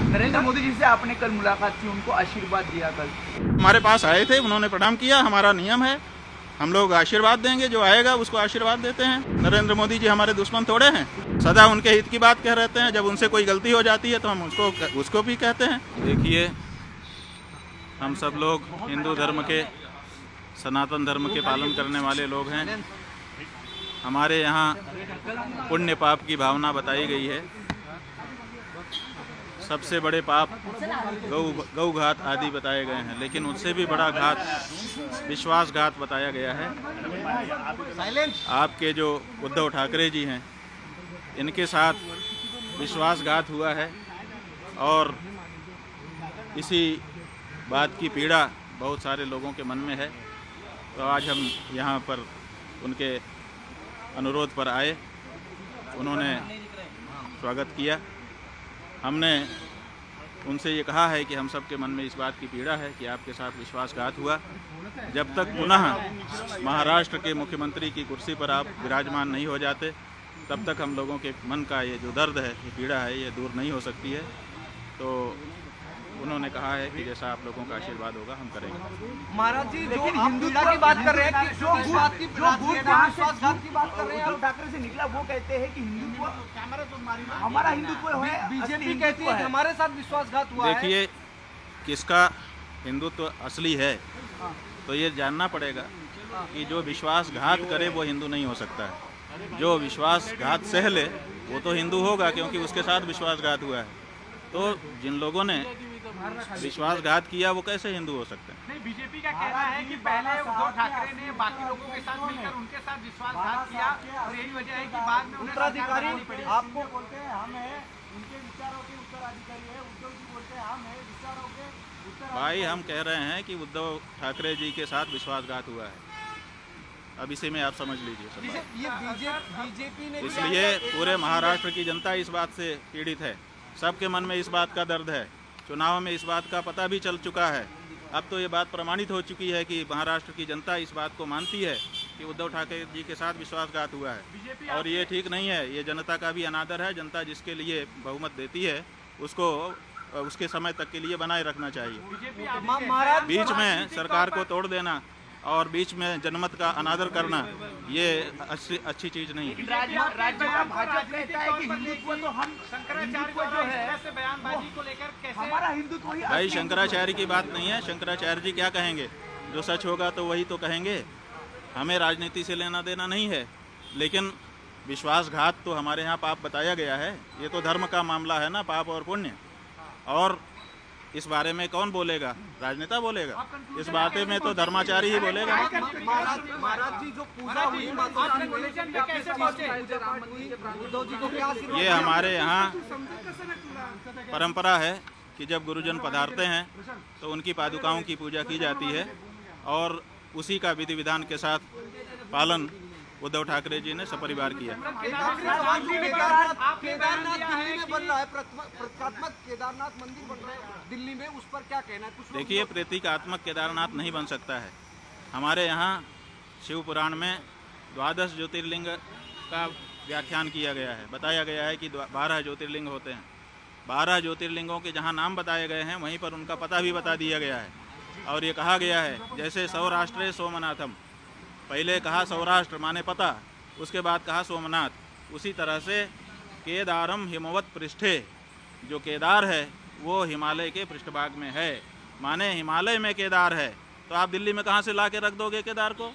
नरेंद्र मोदी जी से आपने कल मुलाकात की, उनको आशीर्वाद दिया कल। हमारे पास आए थे, उन्होंने प्रणाम किया। हमारा नियम है, हम लोग आशीर्वाद देंगे, जो आएगा उसको आशीर्वाद देते हैं। नरेंद्र मोदी जी हमारे दुश्मन थोड़े हैं, सदा उनके हित की बात कह रहते हैं। जब उनसे कोई गलती हो जाती है तो हम उसको भी कहते हैं। देखिए, हम सब लोग हिंदू धर्म के, सनातन धर्म के पालन करने वाले लोग हैं। हमारे यहाँ पुण्य पाप की भावना बताई गई है। सबसे बड़े पाप गौ घात आदि बताए गए हैं, लेकिन उससे भी बड़ा घात विश्वासघात बताया गया है। आपके जो उद्धव ठाकरे जी हैं, इनके साथ विश्वासघात हुआ है और इसी बात की पीड़ा बहुत सारे लोगों के मन में है। तो आज हम यहाँ पर उनके अनुरोध पर आए, उन्होंने स्वागत किया। हमने उनसे ये कहा है कि हम सब के मन में इस बात की पीड़ा है कि आपके साथ विश्वासघात हुआ। जब तक पुनः महाराष्ट्र के मुख्यमंत्री की कुर्सी पर आप विराजमान नहीं हो जाते, तब तक हम लोगों के मन का ये जो दर्द है, ये पीड़ा है, ये दूर नहीं हो सकती है। तो उन्होंने कहा है कि जैसा आप लोगों का आशीर्वाद होगा हम करेंगे। महाराज जी, जो हिंदुत्व की बात कर रहे हैं, कि जो विश्वासघात की बात कर रहे हैं, उद्धव ठाकरे से निकला, वो कहते हैं कि हिंदुत्व हमारा हिंदुत्व है। बीजेपी कहती है कि हमारे साथ विश्वासघात हुआ है। देखिए, किसका हिंदुत्व असली है तो ये जानना पड़ेगा कि जो विश्वासघात करे वो हिंदू नहीं हो सकता है। जो विश्वासघात सह ले वो तो हिंदू होगा, क्योंकि उसके साथ विश्वासघात हुआ है। तो जिन लोगों ने विश्वासघात किया वो कैसे हिंदू हो सकते हैं? नहीं, बीजेपी का कहना है कि पहले उद्धव ठाकरे ने बाकी लोगों के साथ मिलकर उनके साथ विश्वासघात किया और यही वजह है कि बाद में उत्तराधिकारी आपको बोलते हैं हम हैं, उनके विचारों के उत्तराधिकारी है। उद्धव जी बोलते हैं हम हैं विचारों के उत्तराधिकारी। भाई, हम कह रहे हैं कि उद्धव ठाकरे जी के साथ विश्वासघात हुआ है। अब इसी में आप समझ लीजिए सब बात। ये बीजेपी ने इसलिए पूरे महाराष्ट्र की जनता इस बात से पीड़ित है। सबके मन में इस बात का दर्द है। चुनाव में इस बात का पता भी चल चुका है। अब तो ये बात प्रमाणित हो चुकी है कि महाराष्ट्र की जनता इस बात को मानती है कि उद्धव ठाकरे जी के साथ विश्वासघात हुआ है, और ये ठीक नहीं है। ये जनता का भी अनादर है। जनता जिसके लिए बहुमत देती है उसको उसके समय तक के लिए बनाए रखना चाहिए। बीच में सरकार को तोड़ देना और बीच में जनमत का अनादर करना, ये अच्छी चीज नहीं है। राज्य का भाजपा कहता है कि हिंदुत्व तो हम शंकराचार्य जो है बयानबाजी को लेकर कैसे हमारा हिंदुत्व ही भाई, शंकराचार्य की बात नहीं है। शंकराचार्य जी क्या कहेंगे? जो सच होगा तो वही तो कहेंगे। हमें राजनीति से लेना देना नहीं है, लेकिन विश्वासघात तो हमारे यहाँ पाप बताया गया है। ये तो धर्म का मामला है ना, पाप और पुण्य। और इस बारे में कौन बोलेगा? राजनेता बोलेगा। इस बारे में तो धर्माचारी ही बोलेगा। महाराज जी, जो पूजा हुई ये हमारे यहाँ परंपरा है कि जब गुरुजन पधारते हैं तो उनकी पादुकाओं की पूजा की जाती है, और उसी का विधि विधान के साथ पालन उद्धव ठाकरे जी ने सपरिवार किया। केदारनाथ दिल्ली में बन रहा है, प्रतीकात्मक केदारनाथ मंदिर बन रहा है दिल्ली में, उस पर क्या कहना है? देखिए, प्रतीकात्मक केदारनाथ नहीं बन सकता है। हमारे यहाँ शिव पुराण में 12 ज्योतिर्लिंग का व्याख्यान किया गया है। बताया गया है कि 12 ज्योतिर्लिंग होते हैं। 12 ज्योतिर्लिंगों के जहाँ नाम बताए गए हैं वहीं पर उनका पता भी बता दिया गया है। और ये कहा गया है, जैसे सौराष्ट्रे सोमनाथम, पहले कहा सौराष्ट्र माने पता, उसके बाद कहा सोमनाथ। उसी तरह से केदारम हिमवत पृष्ठे, जो केदार है वो हिमालय के पृष्ठभाग में है, माने हिमालय में केदार है। तो आप दिल्ली में कहाँ से ला के रख दोगे केदार को?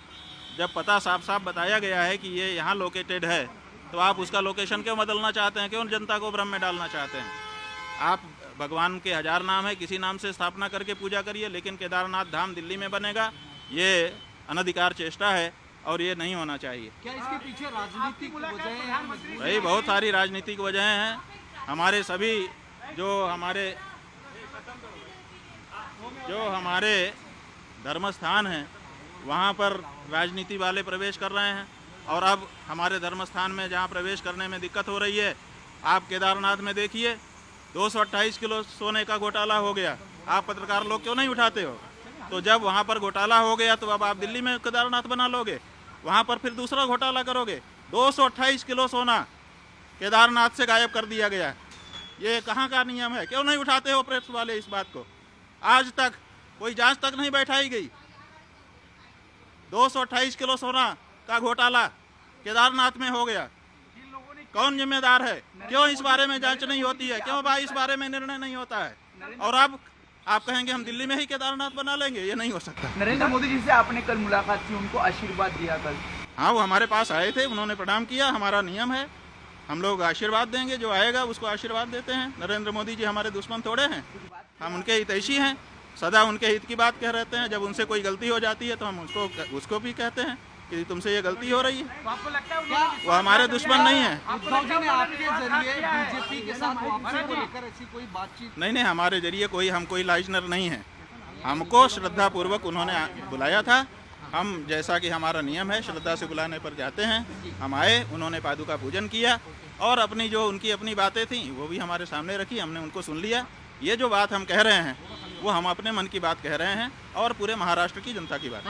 जब पता साफ साफ बताया गया है कि ये यहाँ लोकेटेड है, तो आप उसका लोकेशन क्यों बदलना चाहते हैं? क्यों जनता को भ्रम में डालना चाहते हैं? आप भगवान के 1000 नाम है, किसी नाम से स्थापना करके पूजा करिए, लेकिन केदारनाथ धाम दिल्ली में बनेगा, ये अनधिकार चेष्टा है और ये नहीं होना चाहिए। क्या इसके पीछे राजनीतिक वजहें हैं? भाई, बहुत सारी राजनीतिक वजहें हैं। हमारे सभी जो हमारे धर्म स्थान हैं वहाँ पर राजनीति वाले प्रवेश कर रहे हैं, और अब हमारे धर्म स्थान में जहाँ प्रवेश करने में दिक्कत हो रही है, आप केदारनाथ में देखिए 228 किलो सोने का घोटाला हो गया। आप पत्रकार लोग क्यों नहीं उठाते हो? तो जब वहाँ पर घोटाला हो गया तो अब आप दिल्ली में केदारनाथ बना लोगे, वहाँ पर फिर दूसरा घोटाला करोगे। 228 किलो सोना केदारनाथ से गायब कर दिया गया। ये कहाँ का नियम है? क्यों नहीं उठाते हो प्रेस वाले इस बात को? आज तक कोई जांच तक नहीं बैठाई गई। 228 किलो सोना का घोटाला केदारनाथ में हो गया, कौन जिम्मेदार है? क्यों इस बारे में जांच नहीं होती है? क्यों भाई इस बारे में निर्णय नहीं होता है? और अब आप कहेंगे हम दिल्ली में ही केदारनाथ बना लेंगे, ये नहीं हो सकता। नरेंद्र मोदी जी से आपने कल मुलाकात की, उनको आशीर्वाद दिया कल? हाँ, वो हमारे पास आए थे, उन्होंने प्रणाम किया। हमारा नियम है, हम लोग आशीर्वाद देंगे, जो आएगा उसको आशीर्वाद देते हैं। नरेंद्र मोदी जी हमारे दुश्मन थोड़े हैं, हम उनके हितैषी हैं, सदा उनके हित की बात कह रहते हैं। जब उनसे कोई गलती हो जाती है तो हम उसको भी कहते हैं कि तुमसे ये गलती हो रही है। आपको लगता है वो हमारे दुश्मन नहीं है। उद्धव जी ने आपके जरिए बीजेपी के साथ वापसी को लेकर ऐसी कोई बातचीत? नहीं, हमारे जरिए हम कोई लाइजनर नहीं है। हमको श्रद्धा पूर्वक उन्होंने बुलाया था। हम, जैसा कि हमारा नियम है, श्रद्धा से बुलाने पर जाते हैं। हम आए, उन्होंने पादुका पूजन किया और अपनी जो उनकी अपनी बातें थी वो भी हमारे सामने रखी, हमने उनको सुन लिया। ये जो बात हम कह रहे हैं वो हम अपने मन की बात कह रहे हैं और पूरे महाराष्ट्र की जनता की बात।